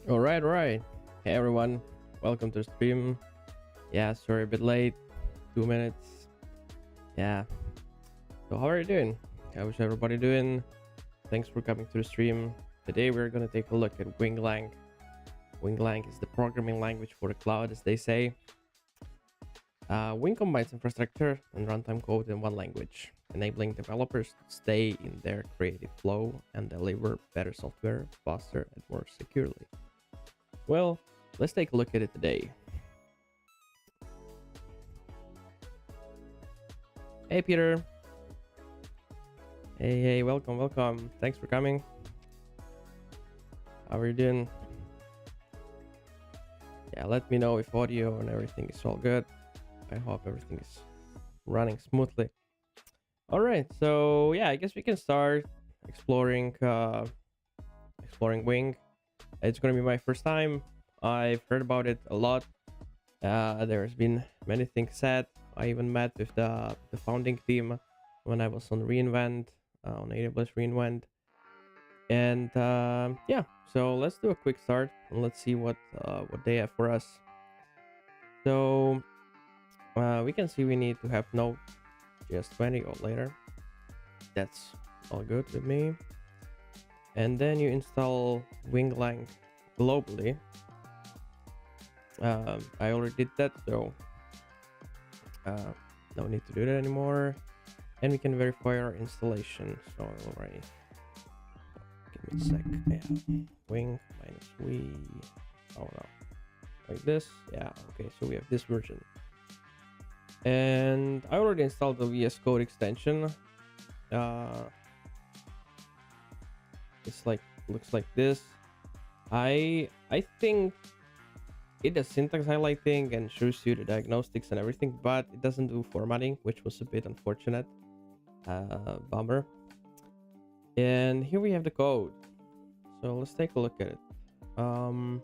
All right. Hey everyone, welcome to the stream. Yeah, sorry a bit late, 2 minutes. Yeah. So how are you doing? How's everybody doing? Thanks for coming to the stream. Today we're gonna take a look at WingLang. WingLang is the programming language for the cloud, as they say. Wing combines infrastructure and runtime code in one language, enabling developers to stay in their creative flow and deliver better software faster and more securely. Well, let's take a look at it today. Hey, Peter. Hey, welcome. Thanks for coming. How are you doing? Yeah, let me know if audio and everything is all good. I hope everything is running smoothly. All right, so yeah, I guess we can start exploring Wing. It's gonna be my first time. I've heard about it a lot. There's been many things said. I even met with the founding team when I was on reInvent, on AWS reInvent. And yeah, so let's do a quick start and let's see what they have for us. So we can see we need to have Node.js 20 or later. That's all good with me. And then you install WingLang globally. I already did that, so no need to do that anymore. And we can verify our installation. So already, give me a sec. Yeah, wing minus we. Oh no, like this. Yeah, okay. So we have this version, and I already installed the VS Code extension. It's like looks like this. I think it does syntax highlighting and shows you the diagnostics and everything, but it doesn't do formatting, which was a bit unfortunate. Bummer. And here we have the code. So let's take a look at it. Oh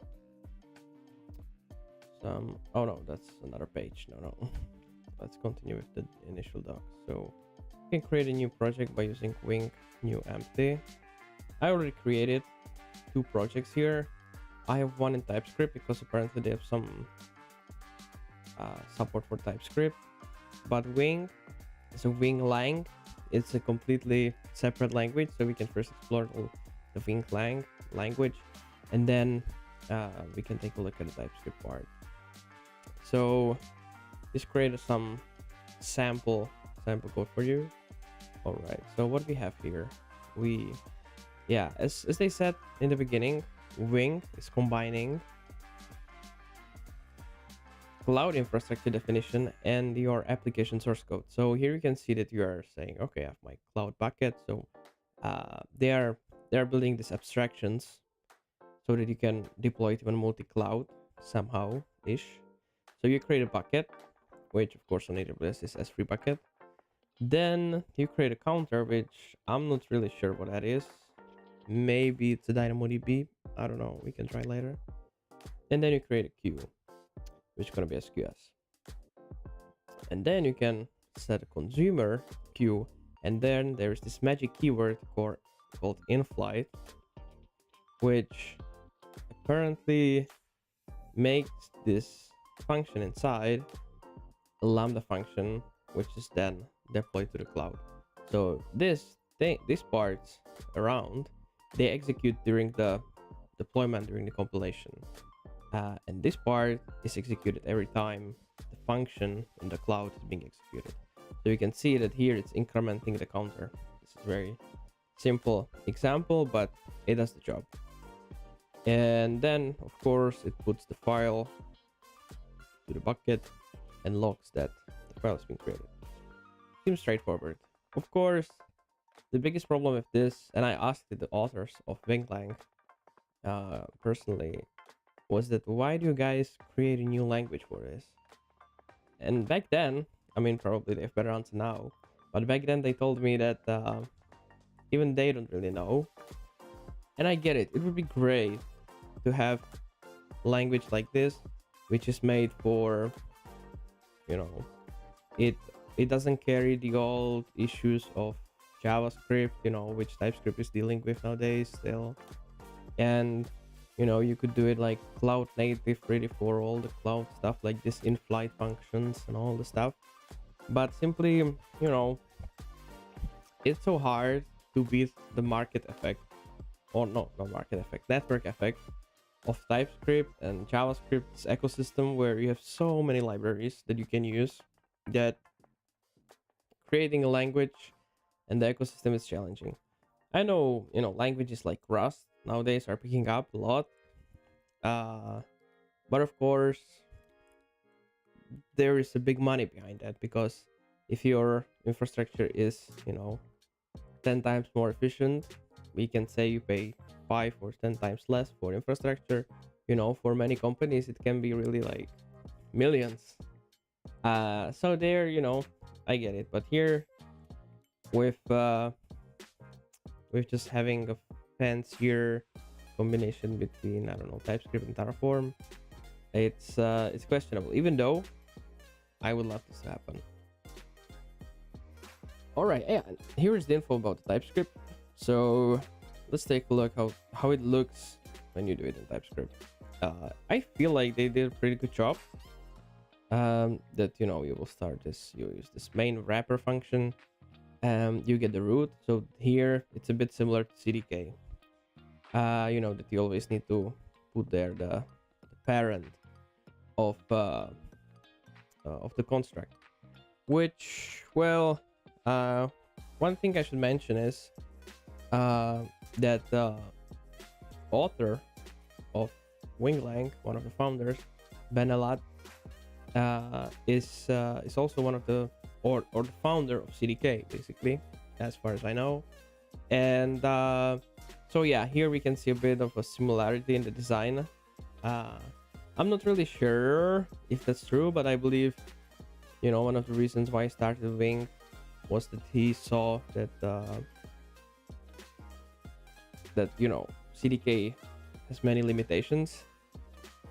no, that's another page. No. Let's continue with the initial doc. So you can create a new project by using wing new empty. I already created 2 projects here. I have one in TypeScript because apparently they have some support for TypeScript. But Wing is a WingLang. It's a completely separate language, so we can first explore the WingLang language, and then we can take a look at the TypeScript part. So this created some sample code for you. All right. So what we have here, as they said in the beginning, Wing is combining cloud infrastructure definition and your application source code. So here you can see that you are saying, okay, I have my cloud bucket. So they are building these abstractions so that you can deploy it even multi-cloud somehow ish. So you create a bucket, which of course on AWS is S3 bucket. Then you create a counter, which I'm not really sure what that is. Maybe it's a DynamoDB. I don't know. We can try later. And then you create a queue, which is going to be SQS. And then you can set a consumer queue. And then there's this magic keyword called inflight, which apparently makes this function inside a Lambda function, which is then deployed to the cloud. So these parts around, they execute during the deployment, during the compilation. And this part is executed every time the function in the cloud is being executed. So you can see that here it's incrementing the counter. This is very simple example, but it does the job. And then, of course, it puts the file to the bucket and logs that the file has been created. Seems straightforward. Of course, the biggest problem with this, and I asked the authors of WingLang personally, was that why do you guys create a new language for this? And back then, I mean, probably they have better answer now, but back then they told me that even they don't really know. And I get it. It would be great to have language like this, which is made for, it doesn't carry the old issues of JavaScript, which TypeScript is dealing with nowadays still. And You know, you could do it like cloud native, ready for all the cloud stuff, like this in-flight functions and all the stuff. But simply, know, it's so hard to beat the market effect, or no, not market effect, network effect of TypeScript and JavaScript's ecosystem, where you have so many libraries that you can use, that creating a language and the ecosystem is challenging. I know, languages like Rust nowadays are picking up a lot. But of course, there is a big money behind that, because if your infrastructure is, 10 times more efficient, we can say you pay 5 or 10 times less for infrastructure. For many companies, it can be really like millions. So there, I get it. But here, with just having a fancier combination between, I don't know, TypeScript and Terraform, it's questionable. Even though I would love this to happen. All right, yeah. Here is the info about the TypeScript. So let's take a look how it looks when you do it in TypeScript. I feel like they did a pretty good job. That you will start this. You use this main wrapper function. You get the root. So here it's a bit similar to CDK. That you always need to put there the parent of the construct. Which, well, one thing I should mention is that the author of WingLang, one of the founders, Benelat, is also one of the or the founder of CDK, basically, as far as I know. And so yeah, here we can see a bit of a similarity in the design. I'm not really sure if that's true, but I believe, one of the reasons why I started Wing was that he saw that CDK has many limitations.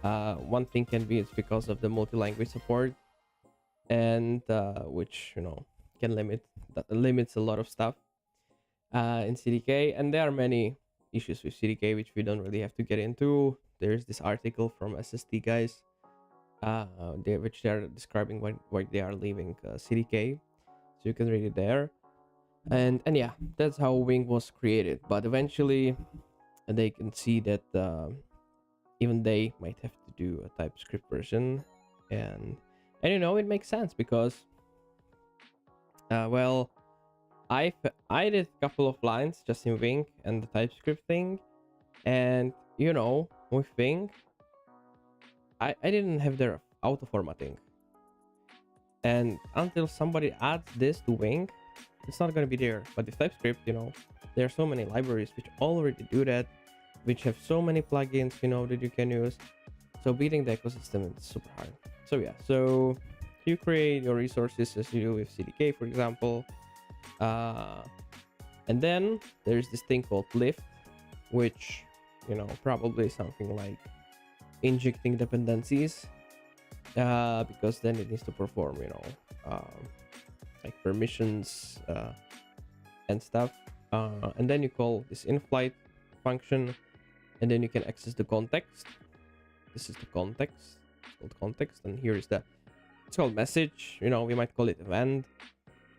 One thing can be it's because of the multi-language support, and which can limits a lot of stuff in CDK. And there are many issues with CDK which we don't really have to get into. There's this article from SST guys, which they are describing why they are leaving CDK, so you can read it there. And yeah, that's how Wing was created. But eventually, they can see that even they might have to do a TypeScript version, and it makes sense because, well, I did a couple of lines just in Wing and the TypeScript thing, and with Wing, I didn't have their auto formatting, and until somebody adds this to Wing, it's not going to be there. But with TypeScript, there are so many libraries which already do that, which have so many plugins, that you can use. So beating the ecosystem is super hard. So yeah, so you create your resources as you do with CDK, for example. And then there's this thing called lift, which, probably something like injecting dependencies, because then it needs to perform, like permissions and stuff. And then you call this in-flight function, and then you can access the context. This is the context. It's called context, and here is it's called message. We might call it event.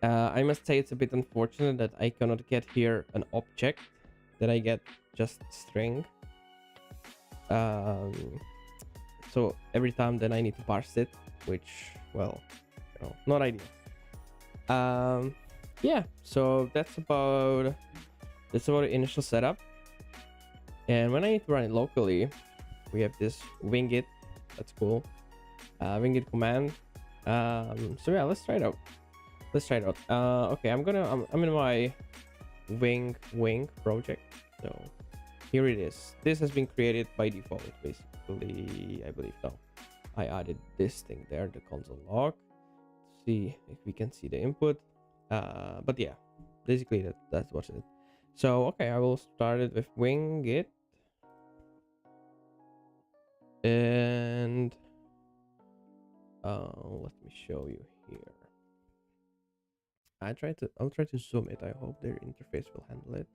I must say it's a bit unfortunate that I cannot get here an object, that I get just string. So every time then I need to parse it, which, well, not ideal. Yeah, so that's about the initial setup. And when I need to run it locally, we have this wingit. That's cool. Wingit command. So yeah, let's try it out. Okay, I'm in my wing project. So here it is. This has been created by default, basically. I believe. No, I added this thing there, the console log. Let's see if we can see the input. But yeah, basically that's what's it. So okay, I will start it with wingit, and let me show you here. I'll try to zoom it. I hope their interface will handle it.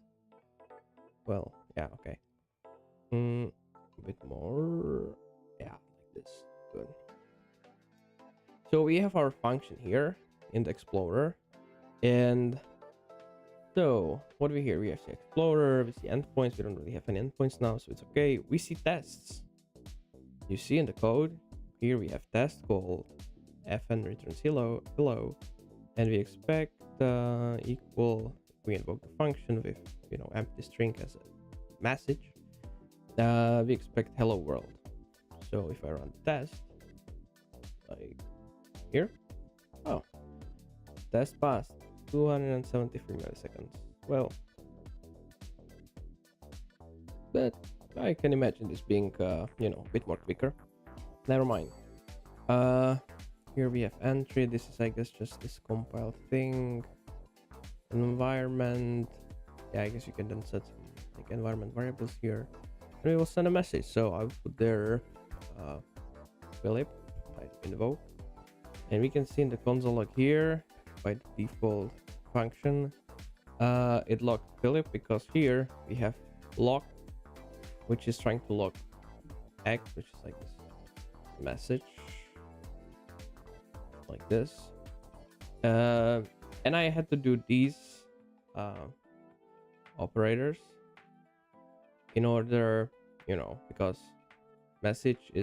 Well, yeah, okay. a bit more. Yeah, like this. Good. So we have our function here in the Explorer. And so what do we here? We have the Explorer, we see endpoints. We don't really have any endpoints now, so it's okay. We see tests. You see in the code, here we have test called fn returns hello, and we expect equal, we invoke the function with, empty string as a message. We expect hello world. So if I run the test, like here, oh, test passed, 273 milliseconds. Well, but I can imagine this being, a bit more quicker. Never mind. Here we have entry. This is, I guess, just this compile thing. Environment. Yeah, I guess you can then set some like environment variables here. And we will send a message. So I'll put there Philip by invoke. And we can see in the console log here by the default function. It logged Philip because here we have log, which is trying to log X, which is like this message. Like this. And I had to do these operators in order, because message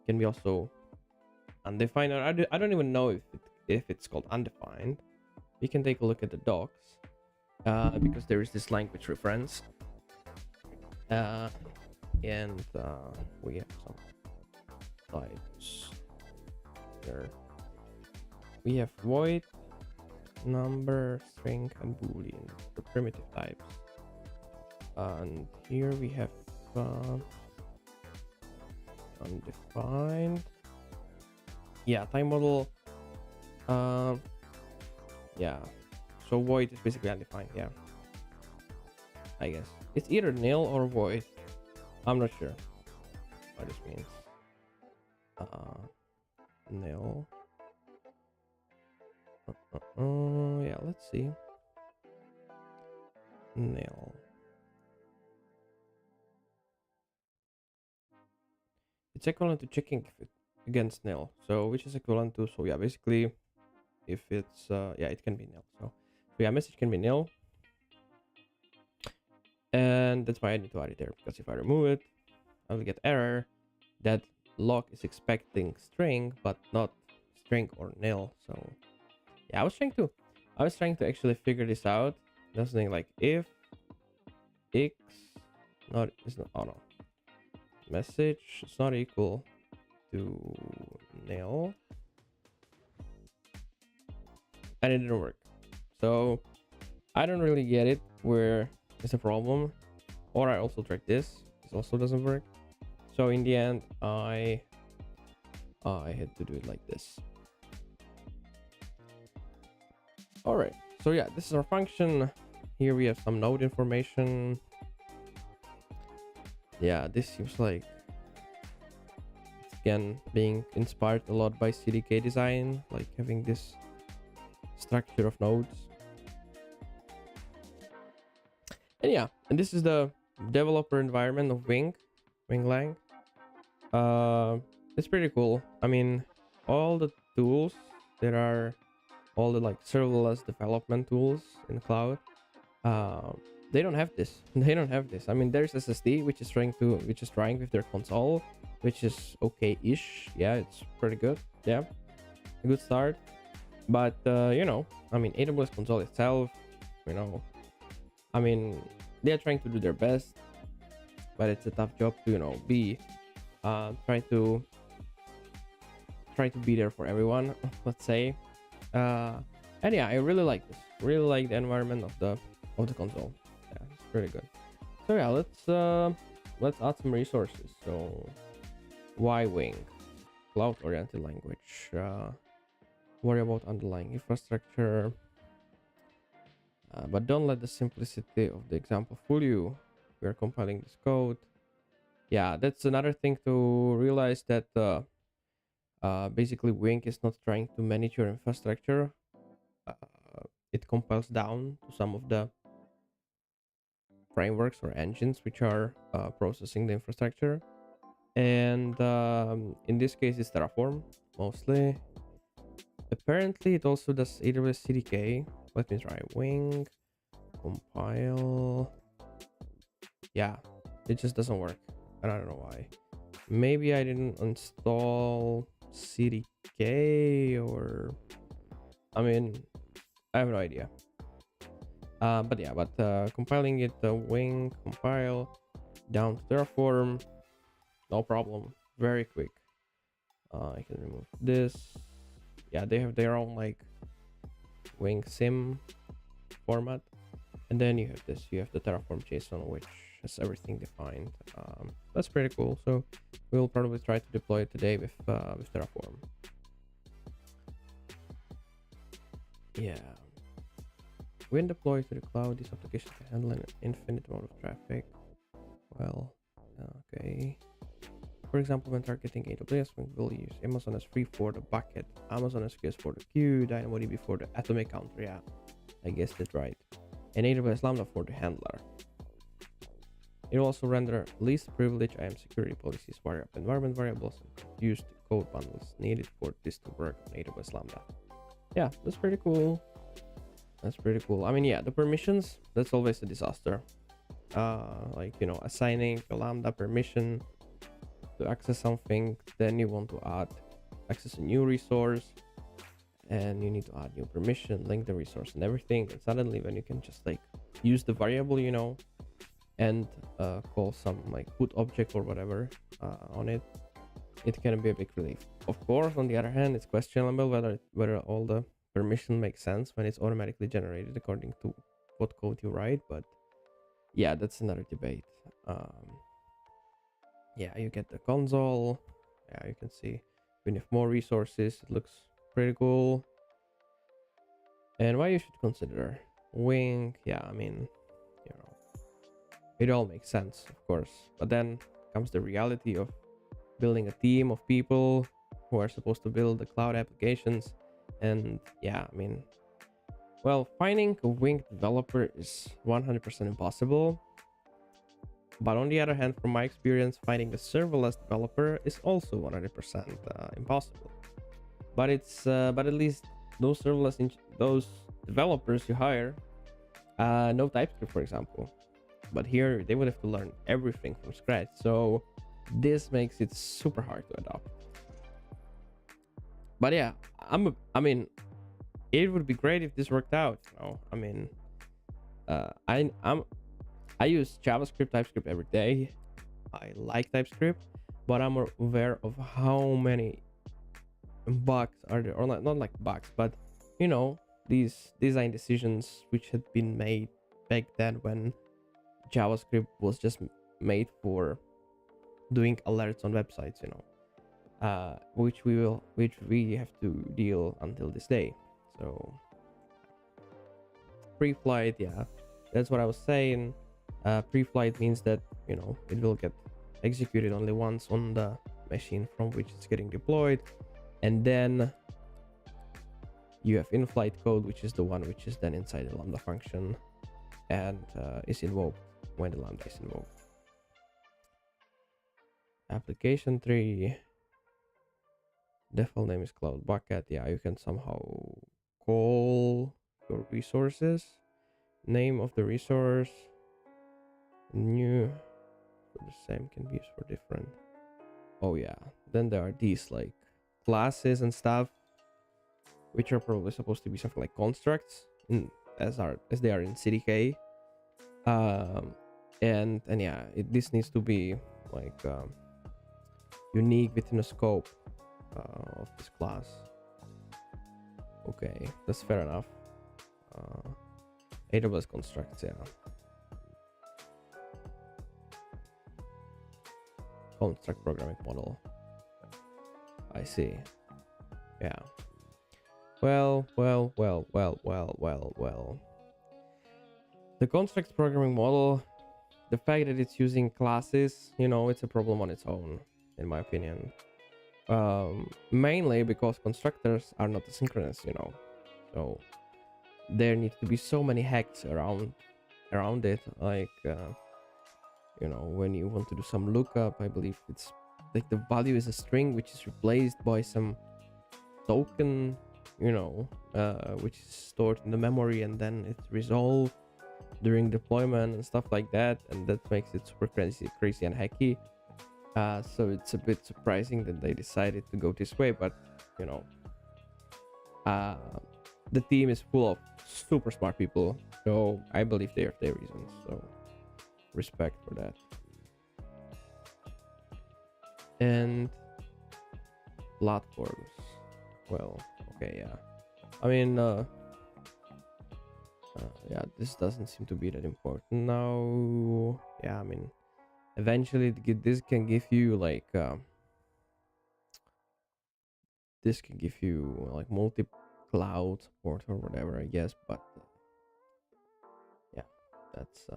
can be also undefined. Or I don't even know if it's called undefined. We can take a look at the docs because there is this language reference, and we have some types here. We have void, number, string, and boolean, the primitive types. And here we have undefined. Yeah, time model. Yeah. So void is basically undefined. Yeah. I guess it's either nil or void. I'm not sure what this means. Nil. Yeah, let's see. Nil. It's equivalent to checking if it against nil. So which is equivalent to, so yeah, basically if it's yeah, it can be nil. So yeah, message can be nil. And that's why I need to add it there, because if I remove it, I will get error that log is expecting string but not string or nil. So yeah, I was trying to actually figure this out. There's something like if x is not, oh no, message is not equal to nil, and it didn't work. So I don't really get it. Where is the problem? Or I also tried this. This also doesn't work. So in the end, I had to do it like this. All right. So yeah, this is our function. Here we have some node information. Yeah, this seems like it's again being inspired a lot by CDK design, like having this structure of nodes. And yeah, and this is the developer environment of WingLang. It's pretty cool. I mean, all the tools, there are all the like serverless development tools in the cloud. They don't have this. They don't have this. I mean, there's SSD, which is trying with their console, which is okay-ish. Yeah, it's pretty good. Yeah, a good start. But I mean, AWS console itself, I mean, they're trying to do their best, but it's a tough job to be try to be there for everyone, let's say. And yeah, I really like this. Really like the environment of the console. Yeah, it's pretty good. So yeah, let's add some resources. So why Wing? Cloud-oriented language. Worry about underlying infrastructure. But don't let the simplicity of the example fool you. We are compiling this code. Yeah, that's another thing to realize, that basically Wing is not trying to manage your infrastructure. It compiles down to some of the frameworks or engines which are processing the infrastructure. And in this case, it's Terraform mostly. Apparently, it also does AWS CDK. Let me try Wing compile. Yeah, it just doesn't work. I don't know why. Maybe I didn't install CDK, or I mean, I have no idea. But yeah, compiling it, Wing compile down to Terraform, no problem, very quick. I can remove this. Yeah, they have their own like Wing sim format, and then you have this. You have the Terraform JSON, which has everything defined. That's pretty cool. So we'll probably try to deploy it today with Terraform. Yeah. When deployed to the cloud, this application can handle an infinite amount of traffic. Well, okay. For example, when targeting AWS, we will use Amazon S3 for the bucket, Amazon SQS for the queue, DynamoDB for the atomic counter. Yeah, I guessed it right. And AWS Lambda for the handler. It will also render least privilege IAM security policies, wire up environment variables, and use the code bundles needed for this to work on AWS Lambda. Yeah, that's pretty cool. That's pretty cool. I mean, yeah, the permissions, that's always a disaster. Like, you know, assigning a Lambda permission to access something, then you want to access a new resource, and you need to add new permission, link the resource and everything, and suddenly when you can just like use the variable, you know, and call some like put object or whatever on it, it can be a big relief. Of course, on the other hand, it's questionable whether all the permission makes sense when it's automatically generated according to what code you write, but yeah, that's another debate. Yeah, you get the console. Yeah, you can see when you have more resources, it looks pretty cool. And why you should consider Wing, yeah, I mean, you know, it all makes sense, of course, but then comes the reality of building a team of people who are supposed to build the cloud applications. And yeah, I mean, well, finding a Wing developer is 100% impossible. But on the other hand, from my experience, finding a serverless developer is also 100% impossible. But at least those those developers you hire know TypeScript, for example. But here they would have to learn everything from scratch. So this makes it super hard to adopt. But yeah, I mean, it would be great if this worked out. You know? I mean, I use JavaScript, TypeScript every day. I like TypeScript, but I'm aware of how many bugs are there, or not like bugs, but you know, these design decisions which had been made back then when JavaScript was just made for doing alerts on websites, you know, which we have to deal until this day. So Preflight, yeah, that's what I was saying. Preflight means that, you know, it will get executed only once on the machine from which it's getting deployed, and then you have in-flight code, which is the one which is then inside the Lambda function and is invoked when the Lambda is invoked. Application tree, default name is Cloud Bucket. Yeah, you can somehow call your resources, name of the resource, new for the same can be used for different. Oh yeah, then there are these like classes and stuff, which are probably supposed to be something like constructs as they are in CDK. And yeah, this needs to be like unique within the scope of this class. Okay, that's fair enough. AWS constructs, yeah. Construct programming model. I see. Yeah. Well. The construct programming model, the fact that it's using classes, you know, it's a problem on its own, in my opinion. Mainly because constructors are not asynchronous, you know. So there needs to be so many hacks around it, like you know, when you want to do some lookup, I believe it's like the value is a string which is replaced by some token, which is stored in the memory, and then it's resolved during deployment and stuff like that, and that makes it super crazy and hacky. So it's a bit surprising that they decided to go this way, but you know, the team is full of super smart people, so I believe they have their reasons. So respect for that. And platforms. Well, okay, yeah. I mean, yeah, this doesn't seem to be that important now. Yeah, I mean, eventually this can give you like this can give you like multi-cloud support or whatever, I guess. But yeah, that's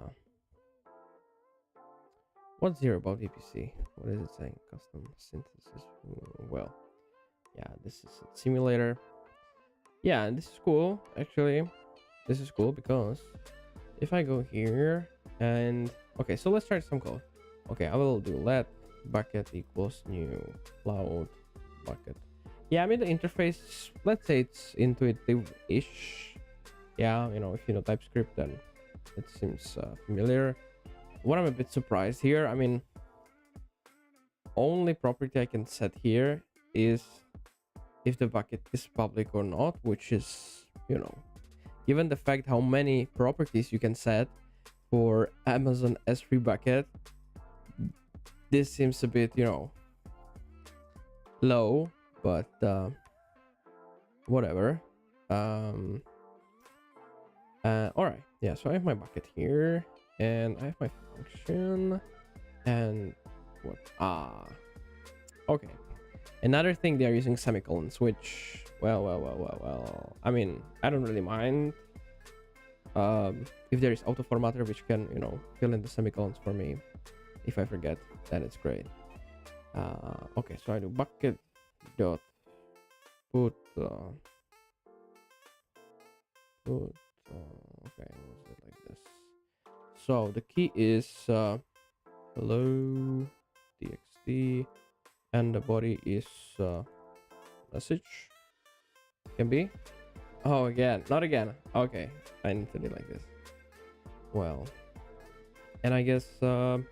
what's here about VPC? What is it saying? Custom synthesis. Well, yeah, this is a simulator. Yeah, and this is cool actually. This is cool because if I go here and okay, so let's try some code. Okay, I will do let bucket equals new cloud bucket. Yeah, I mean the interface, let's say it's intuitive-ish. Yeah, if you know TypeScript, then it seems familiar. What I'm a bit surprised here, I mean, only property I can set here is if the bucket is public or not, which is, given the fact how many properties you can set for Amazon S3 bucket, this seems a bit, low, but whatever. All right, yeah, so I have my bucket here and I have my function and what okay, another thing, they're using semicolons, which well, I mean, I don't really mind if there is auto formatter which can fill in the semicolons for me if I forget, then it's great. Okay, so I do bucket dot put okay, what's it like this? So the key is hello txt, and the body is message. Can be. Oh, again, not again. Okay, I need to do like this. Well, and I guess I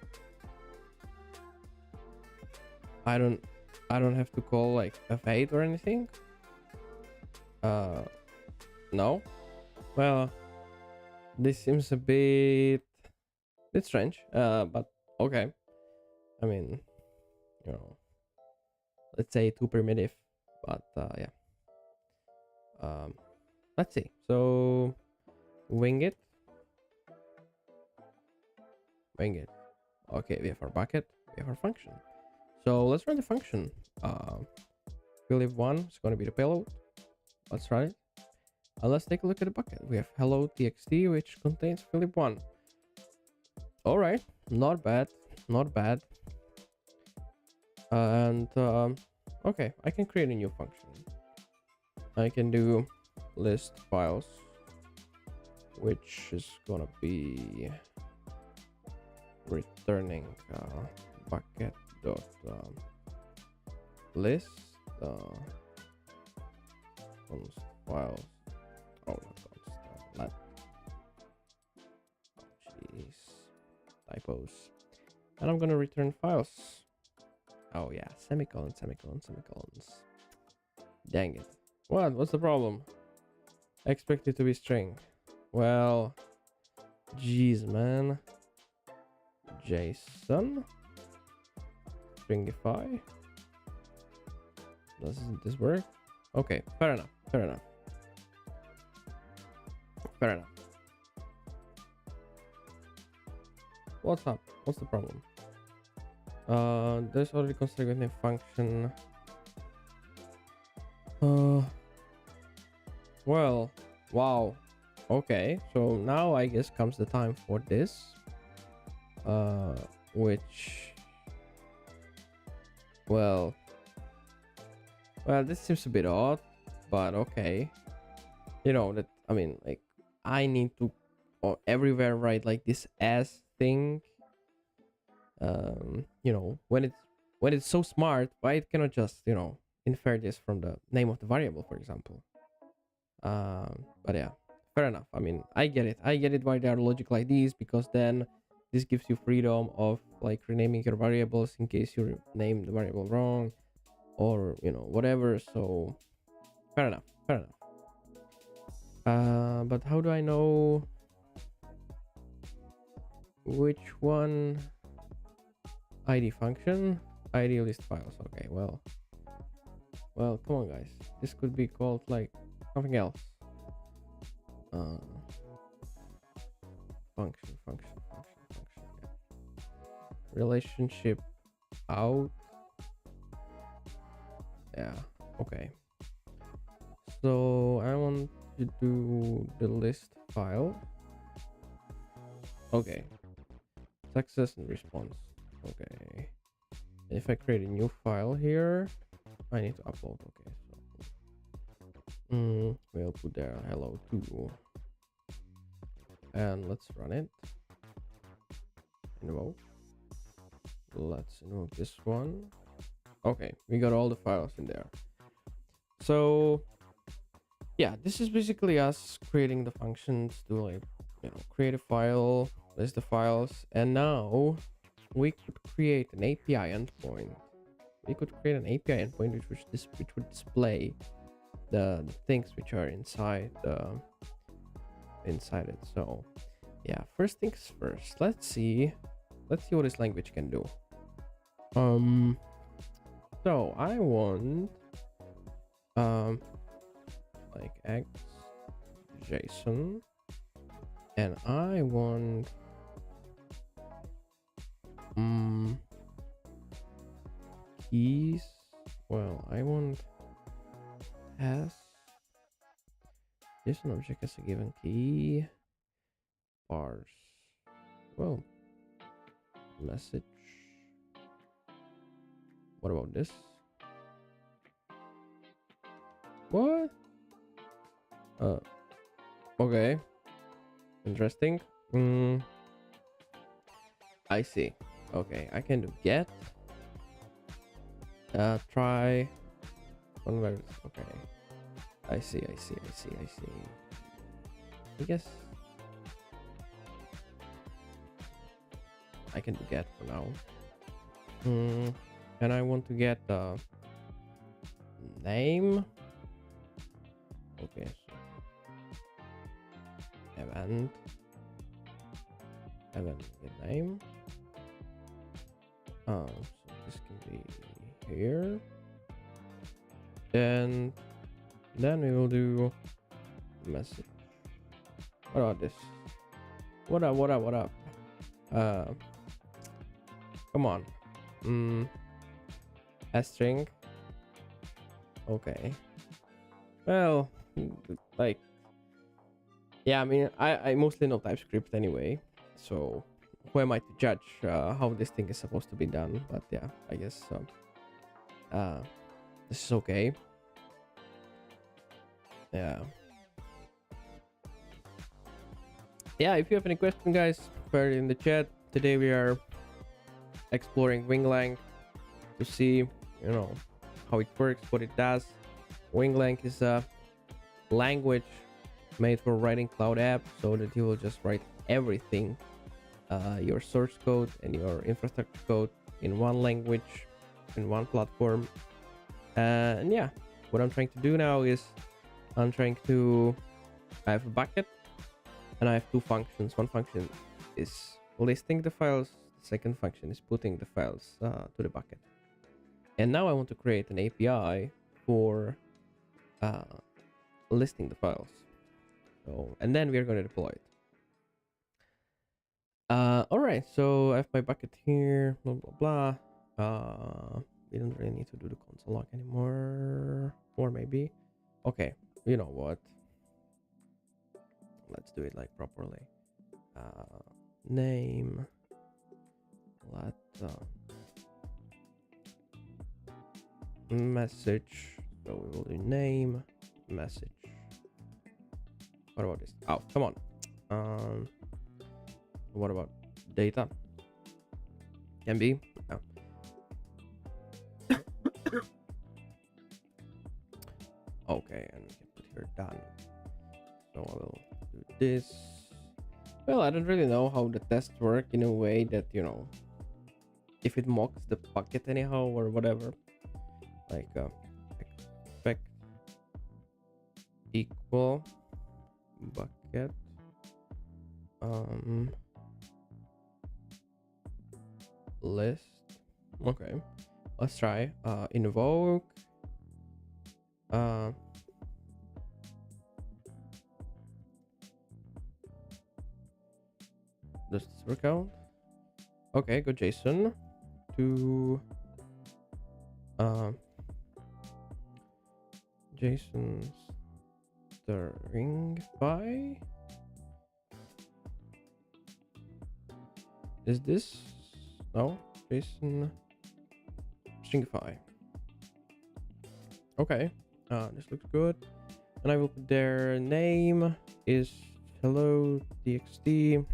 don't have to call like f8 or anything. No. Well, this seems a bit strange. But okay. I mean, let's say too primitive. But yeah. Let's see. So wing it. Okay, we have our bucket. We have our function. So let's run the function. Philip1 is going to be the payload. Let's run it. Let's take a look at the bucket. We have hello txt, which contains Philip1. All right, not bad. And okay, I can create a new function. I can do list files, which is gonna be returning bucket dot list const files. Oh, not jeez, typos. And I'm gonna return files. Oh yeah, semicolons. Dang it. What's the problem? I expect it to be string. Well, jeez, man. JSON stringify. Doesn't this work? Okay, fair enough. What's up? What's the problem? There's already constructed a function. Well, wow. Okay, so now I guess comes the time for this. Which, well, this seems a bit odd, but okay. That, I mean, like, I need to everywhere write like this as thing. When it's when it's so smart, why it cannot just, you know, infer this from the name of the variable, for example? But yeah, fair enough. I mean, I get it. I get it why there are logic like these, because then this gives you freedom of like renaming your variables in case you name the variable wrong, or you know, whatever. So fair enough. Fair enough. But how do I know which one? ID function, ID list files. Okay, well, come on, guys. This could be called like something else. Function. Yeah. Relationship out. Yeah. Okay. So I want to do the list file. Okay. Success and response. Okay. If I create a new file here, I need to upload. Okay. So we'll put there hello 2. And let's run it. Invoke. Let's invoke this one. Okay, we got all the files in there. So yeah, this is basically us creating the functions to like, you know, create a file, list the files, and now we could create an API endpoint. We could create an API endpoint which would display the things which are inside it. So yeah, first things first, let's see what this language can do. So I want like x JSON, and I want keys. Well, I want has JSON object as a given key. Parse. Well, message. What about this? What? Okay. Interesting. I see. Okay, I can do get. Try. Convert. Okay. I see. I guess I can do get for now. And I want to get the name. Okay, so event the name. So this can be here, and then we will do message. What about this? What up? Come on. A string. Okay. Well, like, yeah, I mean, I mostly know TypeScript anyway, so who am I to judge how this thing is supposed to be done? But yeah, I guess this is okay. Yeah. If you have any questions, guys, put it in the chat. Today we are exploring WingLang to see, you know, how it works, what it does. WingLang is a language made for writing cloud apps, so that you will just write everything, your source code and your infrastructure code, in one language, in one platform. And yeah, what I'm trying to do now is I have a bucket and I have two functions. One function is listing the files, the second function is putting the files to the bucket. And now I want to create an API for listing the files. So, and then we're going to deploy it. All right, so I have my bucket here, blah blah blah. We don't really need to do the console log anymore, or maybe. Okay, you know what? Let's do it like properly. Name. Message. So we will do name, message. What about this? Oh, come on. What about data? Can be. Yeah. I will do this. Well, I don't really know how the tests work in a way that, you know, if it mocks the bucket anyhow or whatever. Like expect equal bucket list. Okay, let's try invoke does this work out? Okay, go JSON to JSON stringify. Is this no JSON stringify? Okay, this looks good, and I will put their name is hello txt,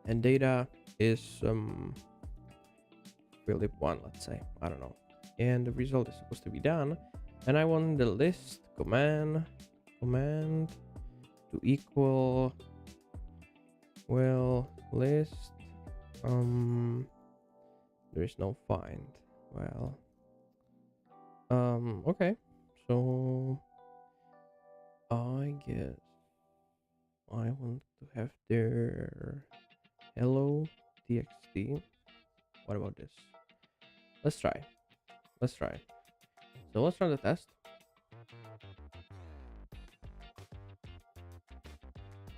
and data is Philip1, let's say, I don't know, and the result is supposed to be done, and I want the list command to equal well list there is no find. Well, okay, so I guess I want to have their hello txt. What about this? Let's try. So let's run the test.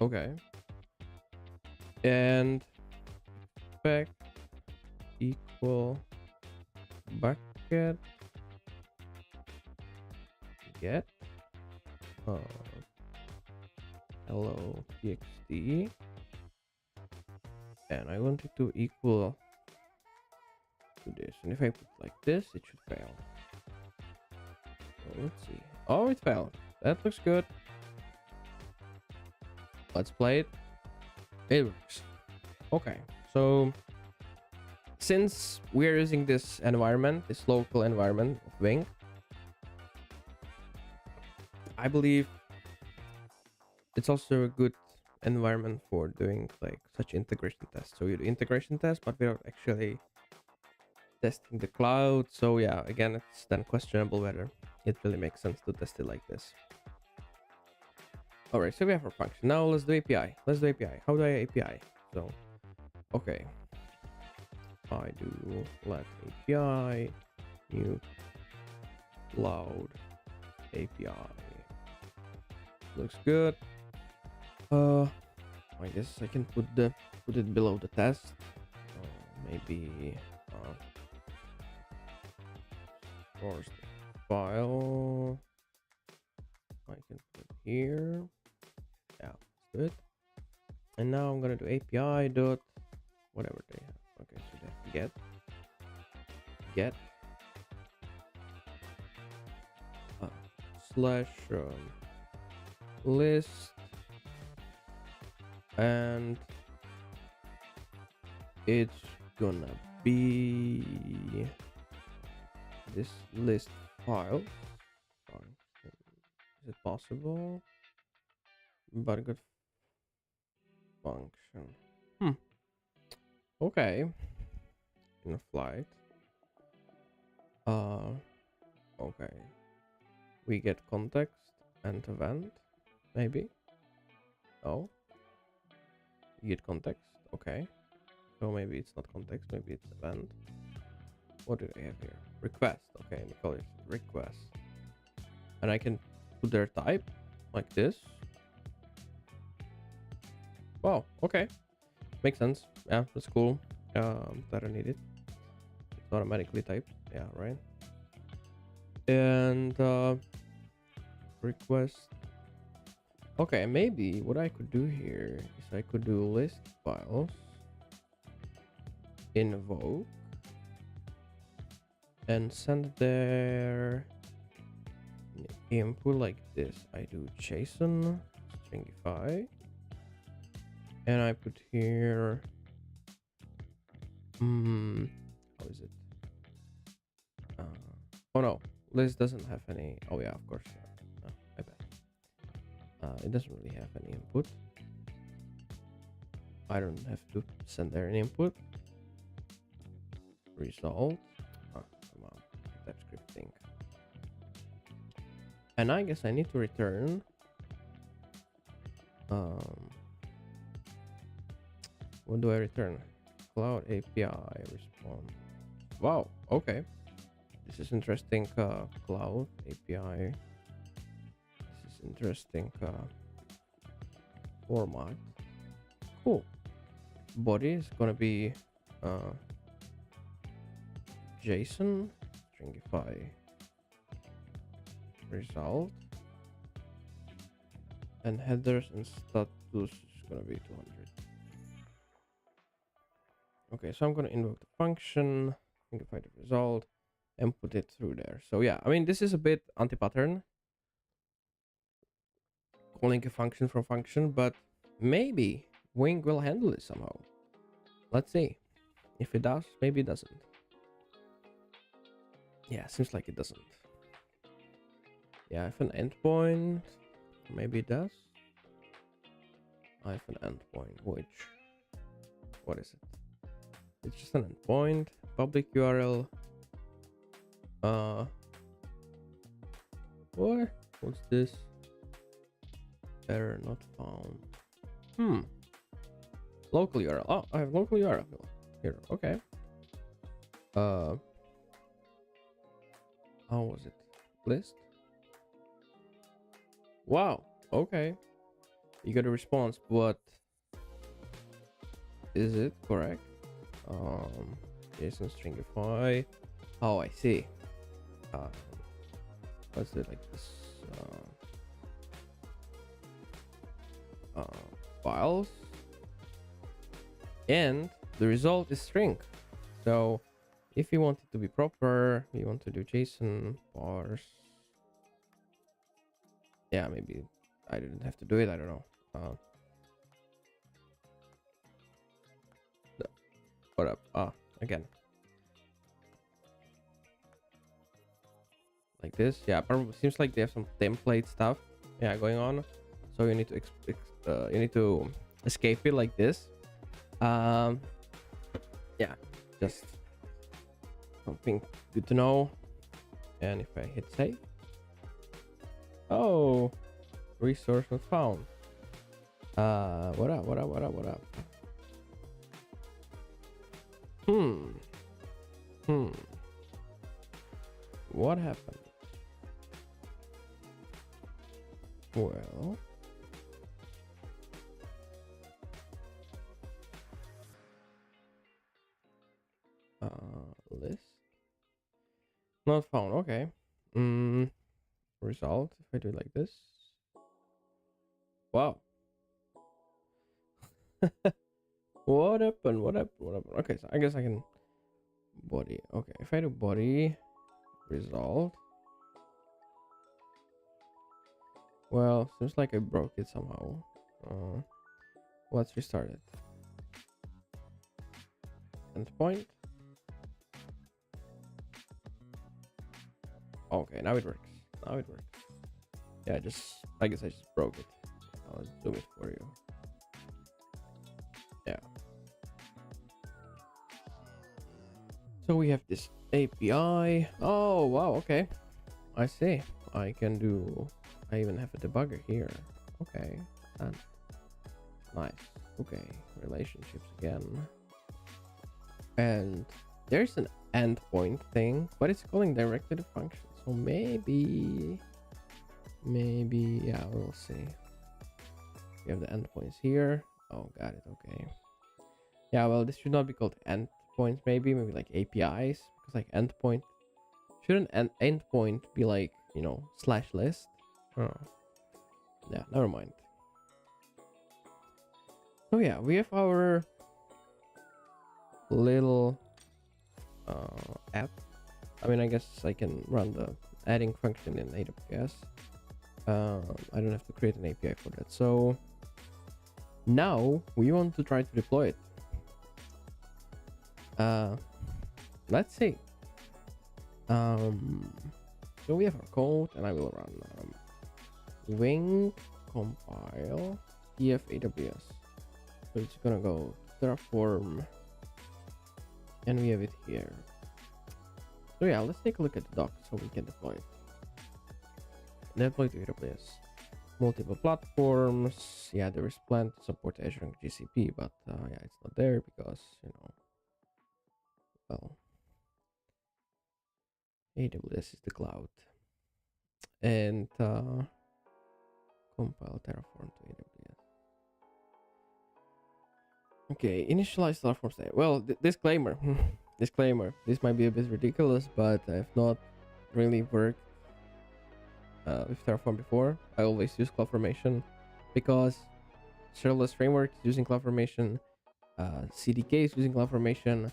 Okay, and expect equal bucket get hello txt, and I want it to equal to this, and if I put like this it should fail. So let's see. Oh, it failed. That looks good. Let's play it. It works. Okay, so since we're using this environment, this local environment of Wing, I believe it's also a good environment for doing like such integration tests. So you do integration tests, but without actually testing the cloud. So yeah, again, it's then questionable whether it really makes sense to test it like this. All right, so we have our function. Now let's do API. How do I API? So, okay, I do let API new cloud API. Looks good. I guess I can put it below the test. Maybe source file. I can put it here. Yeah, let's do it. And now I'm gonna do API dot whatever they have. Okay, so they have get slash list, and it's gonna be this list file. Is it possible? But a good function. Okay. Inflight. Okay. We get context and event, maybe. Oh. You get context. Okay. So maybe it's not context, maybe it's event. What do I have here? Request. Okay, we call it request. And I can put their type like this. Wow, okay. Makes sense. Yeah, that's cool. That I need it. It's automatically typed. Yeah, right. And request. Okay, maybe what I could do here is I could do list files, invoke, and send their input like this. I do JSON stringify, and I put here how is it? Oh no, list doesn't have any. Oh yeah, of course. No, I bet. It doesn't really have any input. I don't have to send there an input. Result. Oh, come on. TypeScript thing. And I guess I need to return. What do I return? Cloud API response. Wow. Okay. This is interesting. Cloud API. This is interesting. Format. Cool. Body is gonna be JSON stringify result, and headers and status is gonna be 200. Okay, so I'm gonna invoke the function, stringify the result, and put it through there. So yeah, I mean, this is a bit anti-pattern, calling a function from function, but maybe Wing will handle it somehow. Let's see. If it does, maybe it doesn't. Yeah, seems like it doesn't. Yeah, I have an endpoint. Maybe it does. I have an endpoint, which... What is it? It's just an endpoint. Public URL. What? What's this? Error not found. Local URL. Oh, I have local URL here. Okay. How was it? List? Wow. Okay. You got a response, but is it correct? JSON stringify. Oh, I see. Let's do it like this. Files, and the result is string. So if you want it to be proper, you want to do JSON parse. Yeah, maybe I didn't have to do it. I don't know. What up? Again. Like this. Yeah, probably seems like they have some template stuff. Yeah, going on. So you need to escape it like this. Yeah, just something good to know. And if I hit save, oh, resource not found. What up? What happened? Well, list not found. Okay. Result, if I do it like this. Wow. What happened? Okay, so I guess I can body. Okay, if I do body result, well, seems like I broke it somehow. Let's restart it. Endpoint. Okay, now it works. Yeah, I guess I just broke it. I'll zoom it for you. Yeah. So we have this API. Oh, wow. Okay. I see. I even have a debugger here. Okay. And nice. Okay. Relationships again. And there's an endpoint thing, but it's calling directly to function. So maybe, yeah, we'll see. We have the endpoints here. Oh, got it. Okay. Yeah, well, this should not be called endpoints. Maybe like APIs, because like endpoint shouldn't an endpoint be like, you know, /list. Oh, yeah, never mind. So yeah, we have our little app. I mean, I guess I can run the adding function in AWS. I don't have to create an API for that. So now we want to try to deploy it. Let's see. So we have our code, and I will run wing compile df AWS. So it's gonna go Terraform, and we have it here. So yeah, let's take a look at the doc so we can deploy it. Deploy to AWS. Multiple platforms. Yeah, there is plan to support Azure and GCP, but yeah, it's not there because, you know, well, AWS is the cloud. And compile Terraform to AWS. Okay, initialize Terraform state. Well, disclaimer. Disclaimer. This might be a bit ridiculous, but I've not really worked with Terraform before. I always use CloudFormation because serverless framework is using CloudFormation, CDK is using CloudFormation,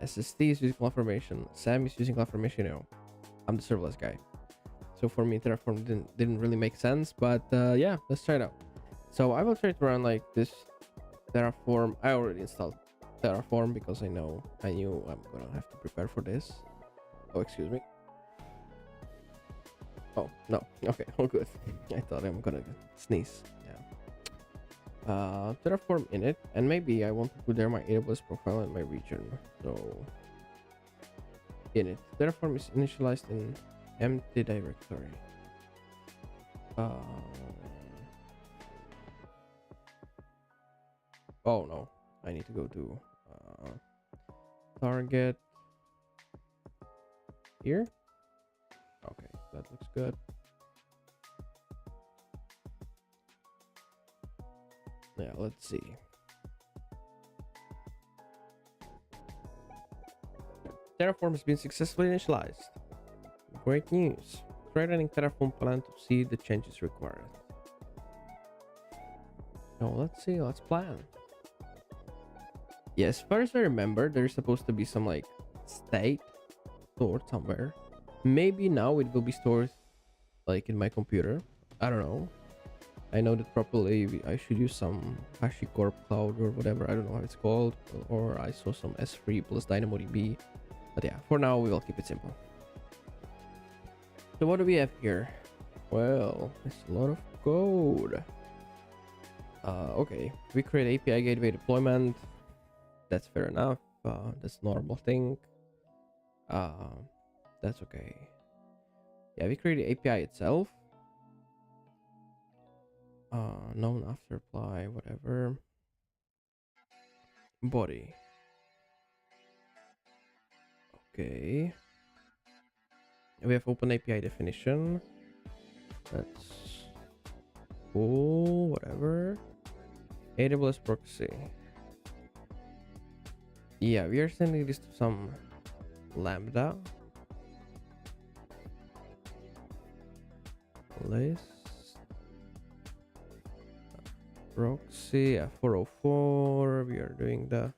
SST is using CloudFormation, SAM is using CloudFormation. You know, I'm the serverless guy. So for me, Terraform didn't really make sense, but yeah, let's try it out. So I will try to run like this Terraform. I already installed Terraform because I knew I'm gonna have to prepare for this. Oh, excuse me. Oh no, okay, all good. I thought I'm gonna sneeze. Yeah. Terraform init, and maybe I want to put there my AWS profile and my region. So init Terraform is initialized in empty directory. Oh no, I need to go to target here. Okay, that looks good. Yeah, let's see. Terraform has been successfully initialized. Great news. Try running Terraform plan to see the changes required. So let's see, let's plan. Yes, as far as I remember, there's supposed to be some like state stored somewhere. Maybe now it will be stored like in my computer. I don't know. I know that probably I should use some HashiCorp Cloud or whatever. I don't know how it's called. Or I saw some S3 plus DynamoDB. But yeah, for now we will keep it simple. So what do we have here? Well, it's a lot of code. Okay, we create API gateway deployment. That's fair enough. That's normal thing. That's okay. Yeah, we create the API itself. Known after apply, whatever. Body. Okay. We have open API definition. That's cool, whatever. AWS proxy. Yeah, we are sending this to some Lambda. List. Proxy 404. We are doing the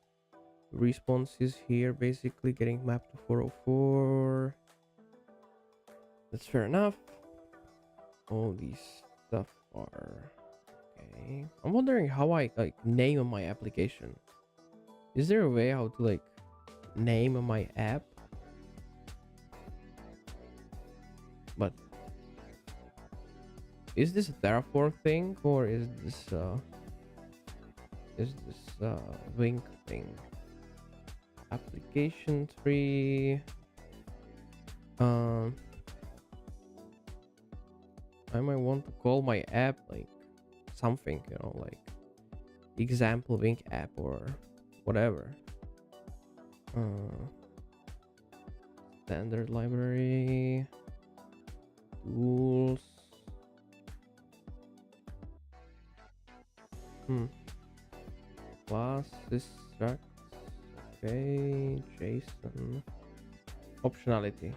responses here, basically getting mapped to 404. That's fair enough. All these stuff are okay. I'm wondering how I like name my application. Is there a way how to like name my app? But is this a Terraform thing or is this Wing thing? Application tree. I might want to call my app like something, you know, like example Wing app or whatever. Standard library, tools. Classes, structs. Okay, JSON. Optionality.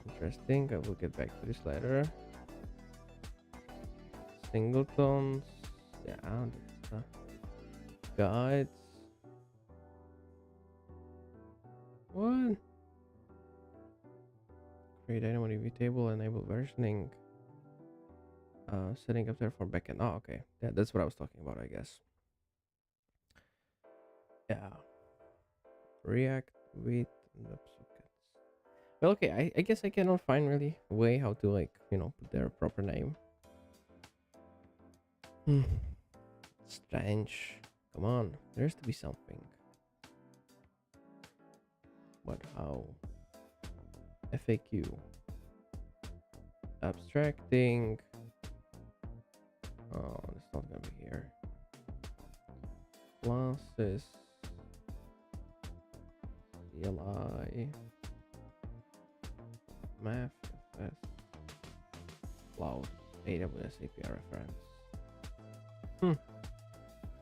Interesting. I will get back to this later. Singletons. Yeah, that's guides. What? Create DynamoDB table, enable versioning. Setting up Terraform backend. Oh, okay. Yeah, that's what I was talking about, I guess. Yeah. React with WebSockets. Well, okay. I guess I cannot find really a way how to like, you know, put their proper name. Strange. Come on, there has to be something. But how? FAQ. Abstracting. Oh, it's not gonna be here. Classes. CLI. Math. FS. Cloud. AWS API reference.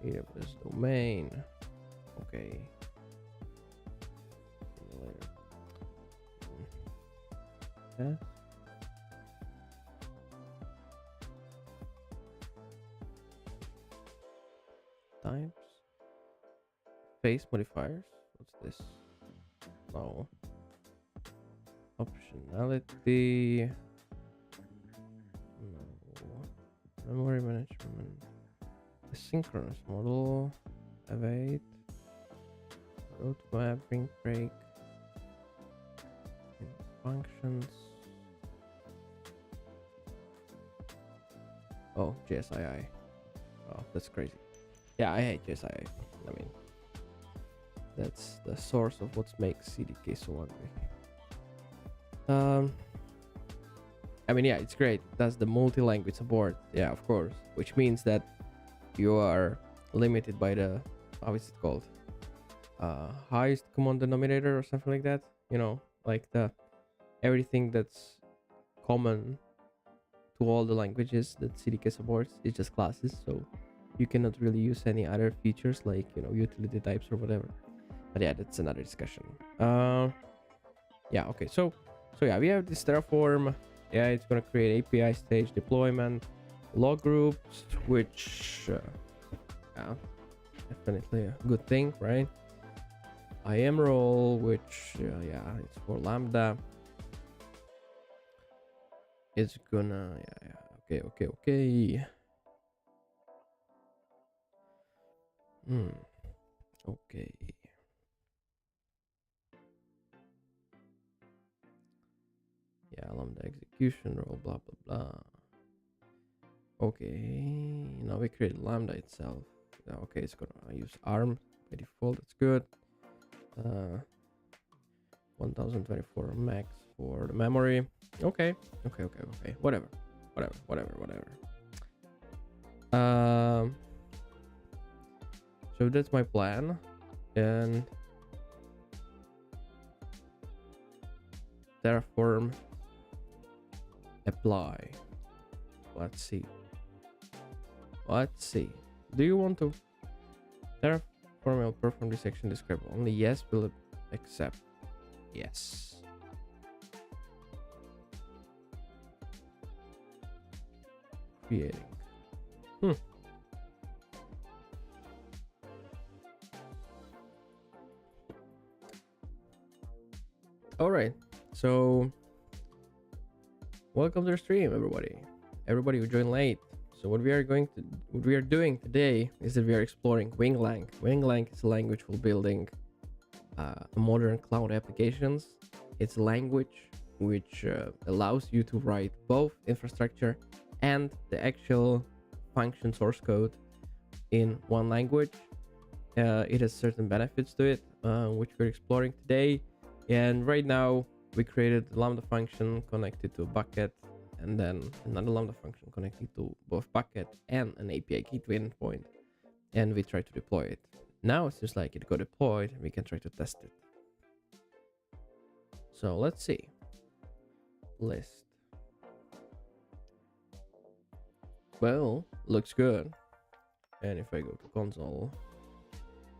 AWS domain. Okay. Simulator. Yeah. Types. Face modifiers. What's this? No. Optionality. No. Memory management. Asynchronous model. Await. Roadmap. Bring break. Functions. Oh, JSII. Oh, that's crazy. Yeah, I hate JSII. I mean, that's the source of what makes CDK so ugly. I mean, yeah, it's great. That's the multi-language support. Yeah, of course. Which means that you are limited by the, how is it called? Highest common denominator or something like that. You know, like the everything that's common to all the languages that CDK supports is just classes. So you cannot really use any other features like, you know, utility types or whatever. But yeah, that's another discussion. Yeah, okay. So yeah, we have this Terraform. Yeah, it's gonna create API stage deployment, log groups, which yeah, definitely a good thing, right? IAM role, which yeah, it's for Lambda. It's gonna okay. Okay. Yeah, Lambda execution role, blah blah blah. Okay, now we create Lambda itself. Okay, it's gonna use ARM by default. That's good. 1024 max for the memory. Okay. Whatever. So that's my plan, and Terraform apply. Let's see. Do you want to Terraform will perform this action described? Only yes will accept. Yes. Creating. All right. So welcome to the stream, everybody who joined late. So what we are doing today is that we are exploring WingLang. WingLang is a language for building modern cloud applications. It's a language which allows you to write both infrastructure and the actual function source code in one language. It has certain benefits to it, which we're exploring today. And right now we created a Lambda function connected to a bucket, and then another Lambda function connected to both bucket and an API gateway endpoint, and we try to deploy it. Now it's just like it got deployed, we can try to test it. So let's see. List. Well, looks good. And if I go to console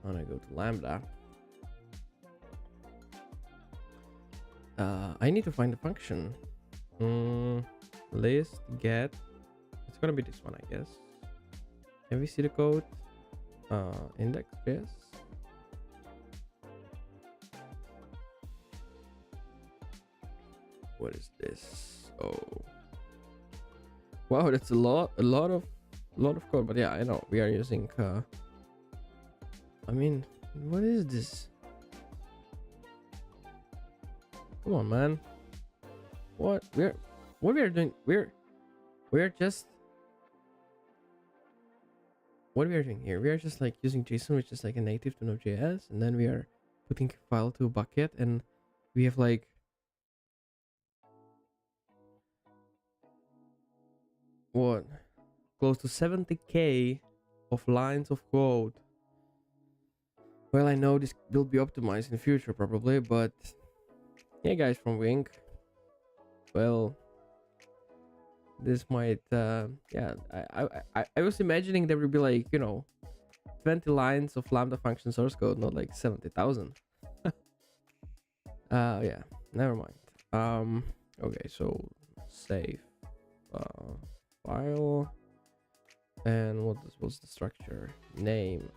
and I go to Lambda, I need to find the function. List get. It's gonna be this one, I guess. Can we see the code? Index, yes. What is this? Oh, wow, that's a lot of code. But yeah, I know we are using. I mean, what is this? Come on, man. What we are doing? We're just. what we are doing here, we are just like using JSON, which is like a native to Node.js, and then we are putting a file to a bucket, and we have like what, close to 70k of lines of code. Well, I know this will be optimized in the future probably, but hey guys from Wing, well, this might yeah, I was imagining there would be like, you know, 20 lines of Lambda function source code, not like 70,000. Yeah, never mind. Okay, so save file, and what's the structure? Name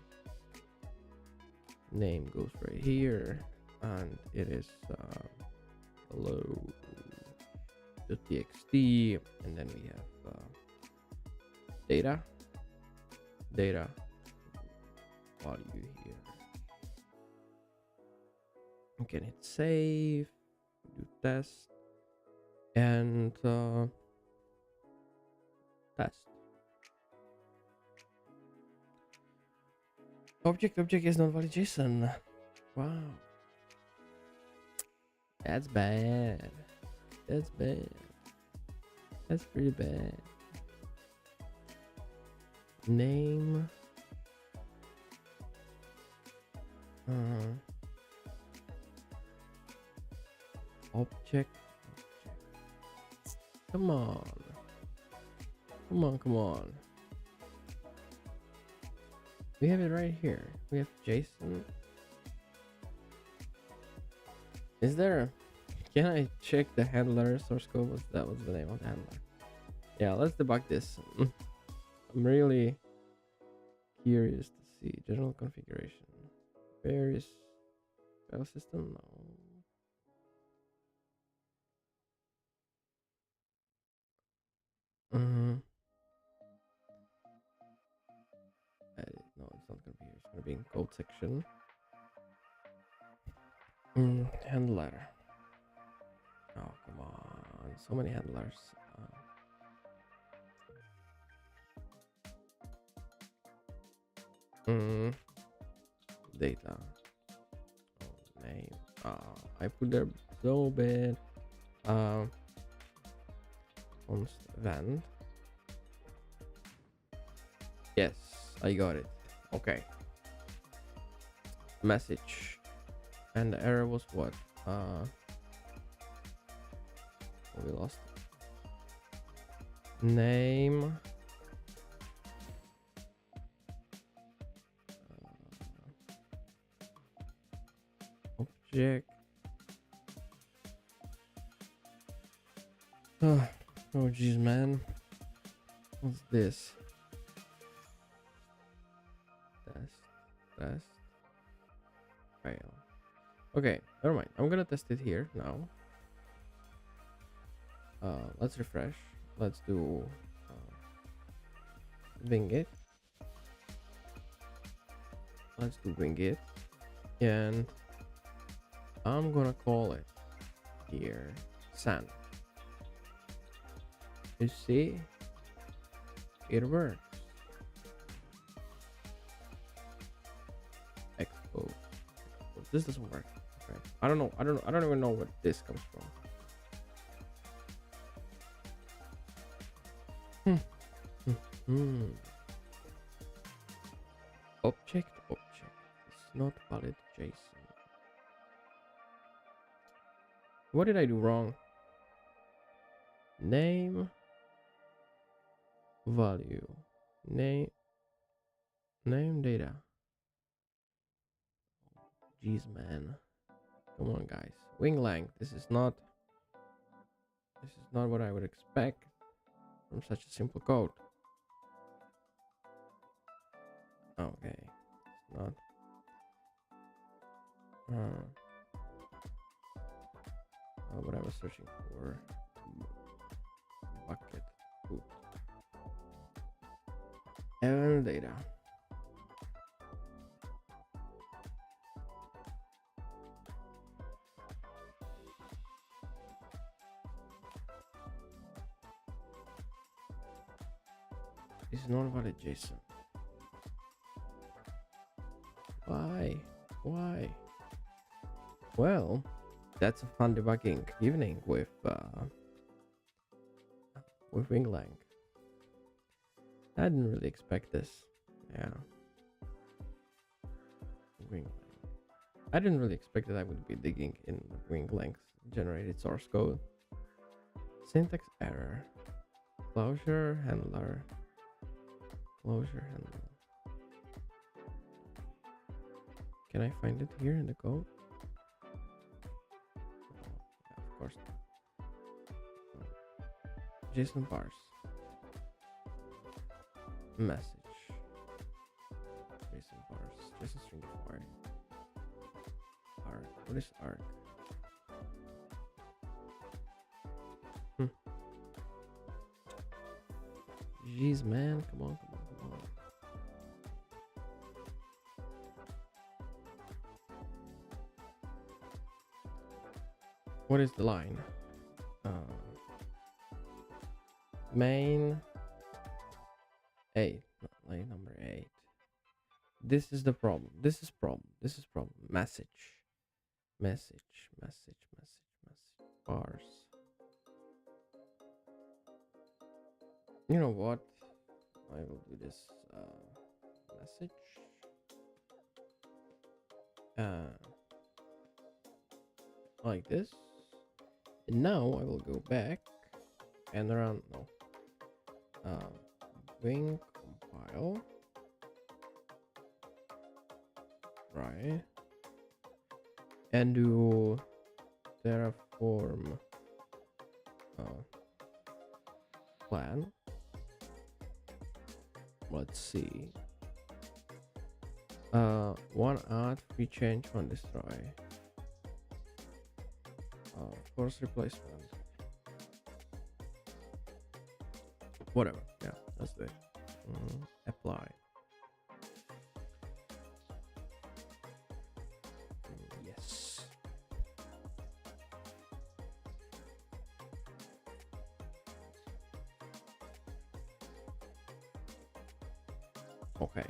goes right here, and it is hello.txt, and then we have data value here. You can hit save, do test, and test. Object is not valid JSON. Wow, that's bad. That's bad. That's pretty bad. Name. Object. Come on. We have it right here. We have JSON. Is there? Can I check the handler source code? What's the name of the handler? Yeah, let's debug this. I'm really curious to see general configuration. Where is file system? No. Edit. No, it's not gonna be here. It's gonna be in code section. Handler. Oh, come on. So many handlers. Data. Oh, name. I put there so bad. Const event. Yes, I got it. Okay. Message. And the error was what? We lost it. Name. Object. Oh jeez, man. What's this? Test. Fail. Okay, never mind. I'm gonna test it here now. Let's refresh. Let's do wing it. Let's do wing it, and I'm gonna call it here sand. You see, it works. Expose. This doesn't work. Okay. I don't even know where this comes from. Object. It's not valid JSON. What did I do wrong? Name. Value. Name data. Jeez, man. Come on, guys. WingLang. This is not what I would expect from such a simple code. Okay. It's not. What I was searching for. Bucket. Put. And data. It's not valid JSON. Why? Why? Well, that's a fun debugging evening with WingLang. I didn't really expect this. Yeah. WingLang. I didn't really expect that I would be digging in WingLang's generated source code. Syntax error. Closure handler. Closure handler. Can I find it here in the code? Oh, yeah, of course not. JSON parse. Message. JSON parse. JSON string defined. Arc. What is arc? Jeez, man. Come on, come on, come on. What is the line? Main 8. Line number 8. This is the problem. This is problem. This is problem. Message. Message. Message. Message. Message. Parse. You know what? I will do this message. Like this. And now I will go back and run wing compile. Right. And do Terraform plan. Let's see. One add, free change, one destroy. Force replacement. Whatever. Yeah, that's it. Apply. Yes. Okay.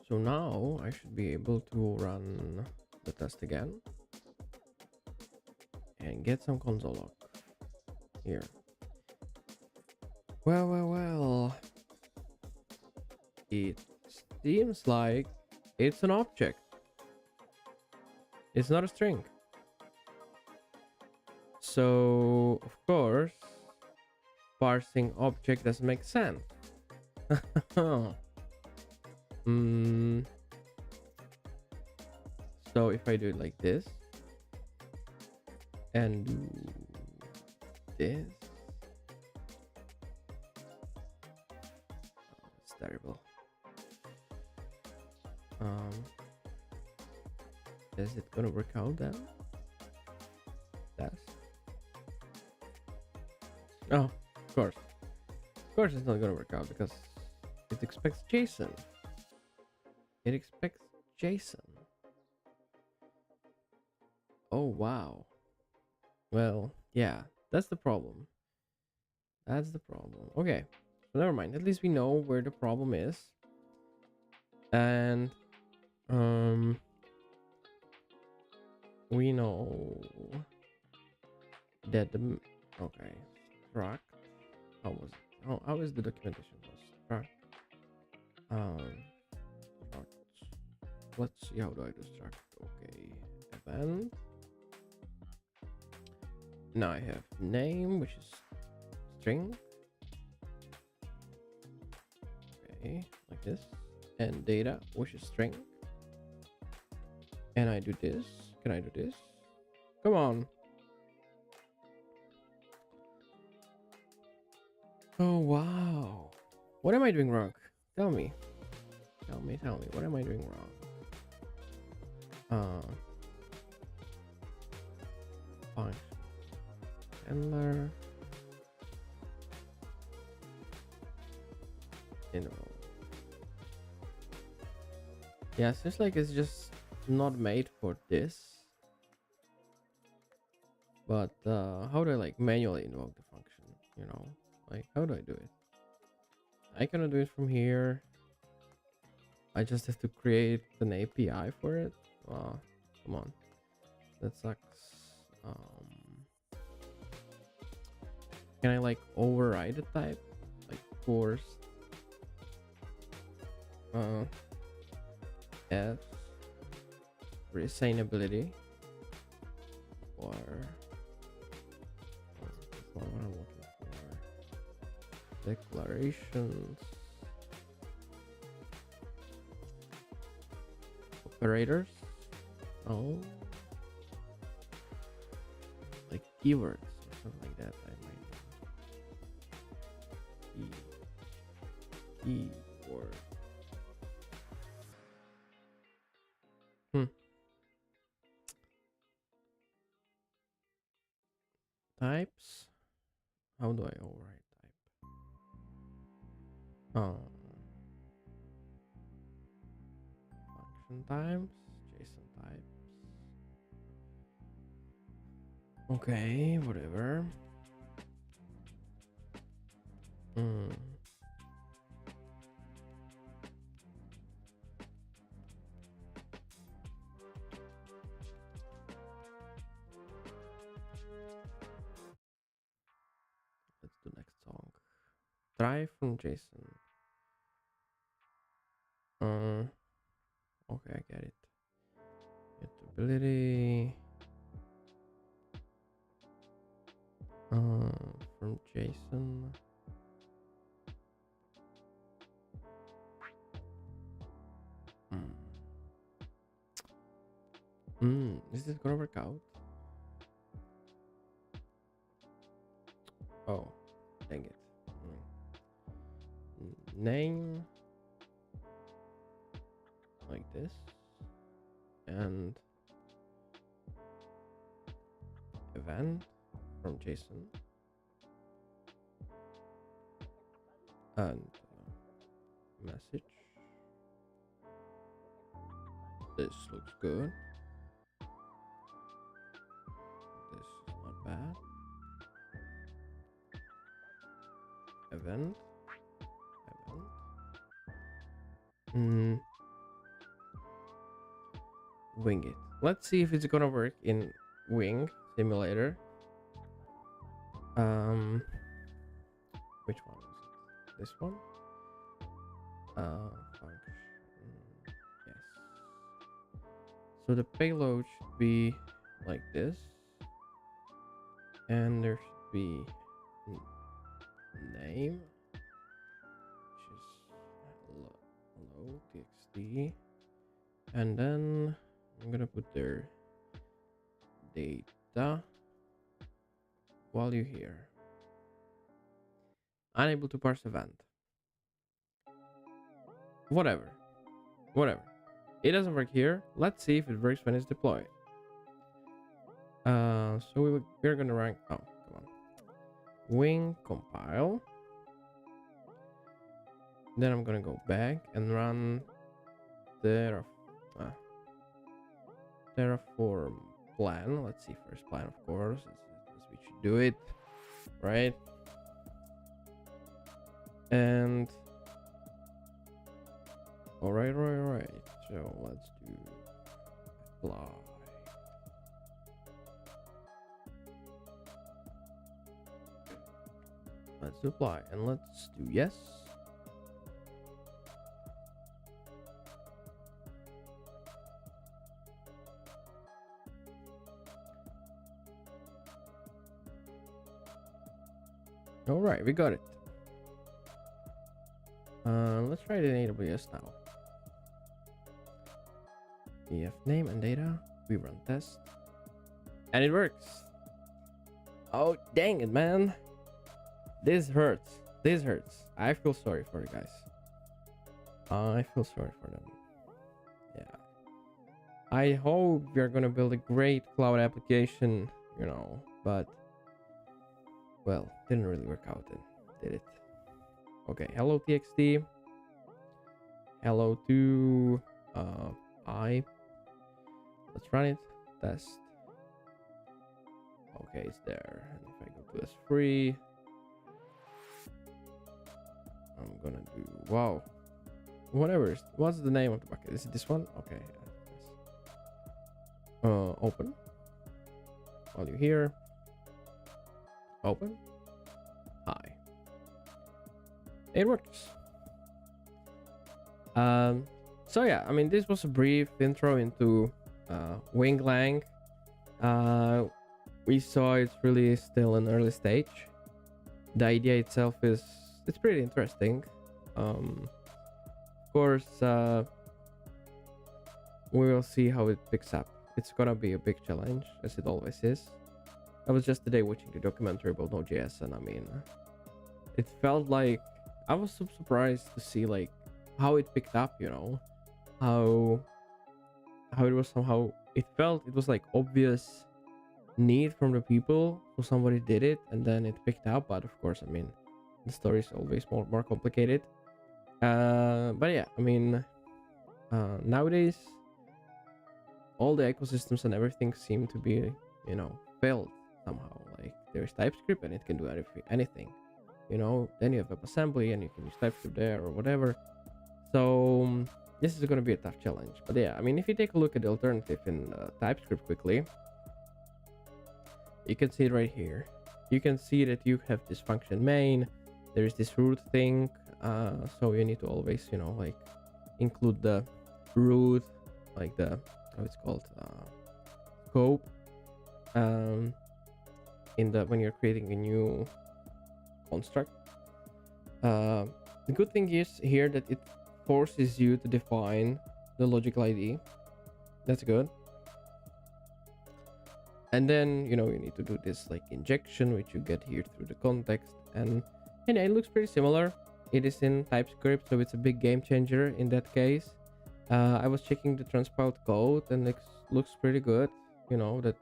So now I should be able to run the test again and get some console log here. Well. It seems like it's an object. It's not a string. So, of course, parsing object doesn't make sense. So if I do it like this and do this, it's terrible. Is it gonna work out then? That's oh, of course it's not gonna work out because it expects JSON. It expects JSON. Oh wow. Well, yeah, that's the problem. That's the problem. Okay, so never mind. At least we know where the problem is. And we know that the okay struct. How is the documentation for struct? Let's see, how do I do struct? Okay, event. Now I have name, which is string. Okay, like this. And data, which is string. And I do this. Can I do this? Come on. Oh, wow. What am I doing wrong? Tell me. Tell me. What am I doing wrong? Function. Handler. Interval. Yeah, seems like it's just not made for this. But how do I like manually invoke the function? You know, like how do I do it? I cannot do it from here. I just have to create an API for it. Come on, that sucks. Can I like override the type, like force f resignability or that's not what I'm looking for. Declarations operators. Oh, like keywords or something like that. I might keyword. Types. How do I override type? Function types, JSON types. Okay, whatever. Let's do next song. Try from JSON. Okay, I get it. Mutability. From JSON. Is this gonna work out? Oh, dang it. Name like this and event from JSON and message. This looks good. This is not bad. Event. Wing it. Let's see if it's gonna work in Wing Simulator. Which one is it? This one? Function. Yes. So the payload should be like this, and there should be name, which is hello txt, and then I'm gonna put their data value here. Unable to parse event. Whatever. It doesn't work here. Let's see if it works when it's deployed. So we're gonna run. Oh, come on. Wing compile. Then I'm gonna go back and run Terraform plan. Let's see first plan, of course. As we should do it, right? And all right. So let's do apply. Let's apply and let's do yes. All right, we got it. Let's try it in AWS now. EF name and data. We run test, and it works. Oh dang it, man! This hurts. I feel sorry for you guys. I feel sorry for them. Yeah. I hope we are gonna build a great cloud application, but well, didn't really work out then, did it? Okay, hello txt. Hello to I. Let's run it. Test. Okay, it's there. And if I go to S3, I'm gonna do wow. whatever. What's the name of the bucket? Is it this one? Okay. Open. While you're here. Open. Hi. It works. So yeah, I mean, this was a brief intro into WingLang. We saw it's really still an early stage. The idea itself it's pretty interesting. Of course, we will see how it picks up. It's gonna be a big challenge, as it always is. I was just today watching the documentary about Node.js, and I mean, it felt like I was so surprised to see like how it picked up. You know, how it was somehow it felt it was like obvious need from the people, so somebody did it and then it picked up. But of course, I mean, the story is always more complicated. But yeah, I mean, nowadays all the ecosystems and everything seem to be, you know, built somehow. Like there's TypeScript and it can do anything, you know. Then you have WebAssembly and you can use TypeScript there or whatever. So this is going to be a tough challenge. But yeah, I mean, if you take a look at the alternative in TypeScript quickly, you can see it right here. You can see that you have this function main. There is this root thing. So you need to always, you know, like include the root, like the, how it's called, scope, in the, when you're creating a new construct. The good thing is here that it forces you to define the logical ID. That's good. And then, you know, you need to do this like injection, which you get here through the context. And yeah, it looks pretty similar. It is in TypeScript, so it's a big game changer in that case. I was checking the transpiled code and it looks pretty good. You know, that...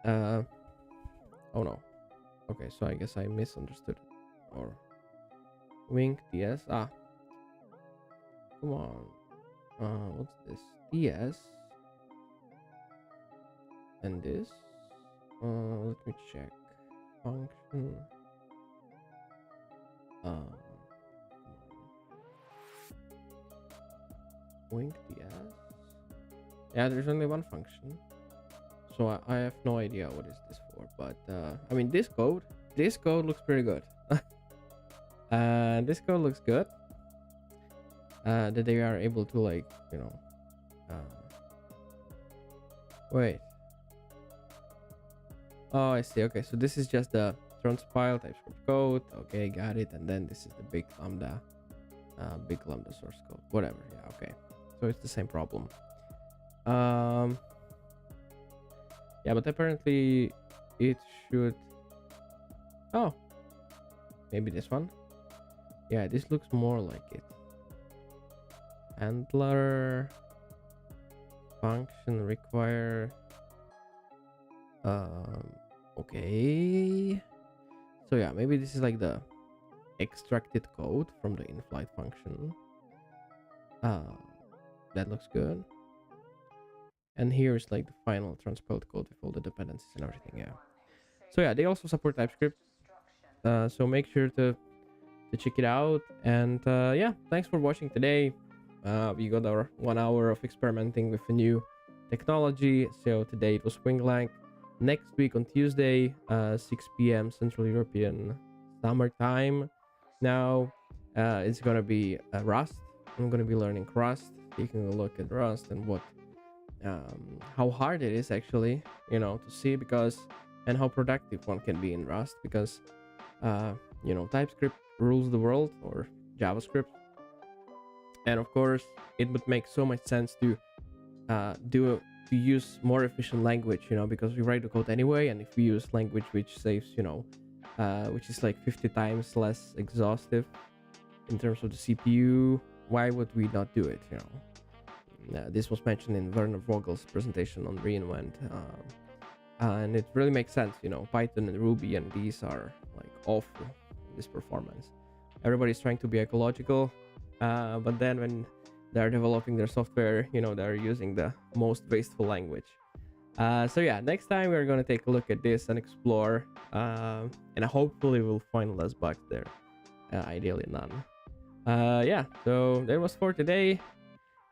oh no. Okay, so I guess I misunderstood. Or... Wing DS. Ah. Come on. What's this? DS. And this. Let me check. Function. Wing DS. Yeah, there's only one function. So I have no idea what is this for. But I mean, this code looks pretty good. This code looks good. That they are able to, like, you know, wait. Oh, I see. Okay, so this is just the transpile TypeScript code. Okay, got it. And then this is the big lambda source code. Whatever. Yeah. Okay. So it's the same problem. Yeah, but apparently it should. Oh, maybe this one. Yeah, this looks more like it. Handler function require. Okay. So yeah, maybe this is like the extracted code from the inflight function. That looks good. And here's like the final transpiled code with all the dependencies and everything. Yeah. So yeah, they also support TypeScript. So make sure to check it out. And yeah, thanks for watching today. We got our 1 hour of experimenting with a new technology. So today it was WingLang. Next week on Tuesday, 6 p.m. Central European Summer Time. Now it's gonna be Rust. I'm gonna be learning Rust, taking a look at Rust and what, how hard it is actually, you know, to see, because, and how productive one can be in Rust, because, you know, TypeScript rules the world, or JavaScript, and of course it would make so much sense to use more efficient language, you know, because we write the code anyway, and if we use language which saves, you know, which is like 50 times less exhaustive in terms of the CPU, why would we not do it, you know? This was mentioned in Werner Vogel's presentation on reInvent, and it really makes sense, you know. Python and Ruby and these are like awful in this performance. Everybody's trying to be ecological, but then when they're developing their software, you know, they're using the most wasteful language. So yeah, next time we're going to take a look at this and explore, and hopefully we'll find less bugs there, ideally none. Yeah, so that was for today.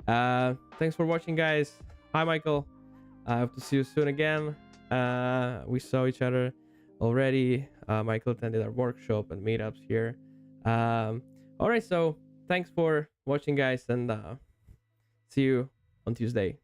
Thanks for watching, guys. Hi, Michael. I hope to see you soon again. We saw each other already. Michael attended our workshop and meetups here. All right, so thanks for watching, guys, and see you on Tuesday.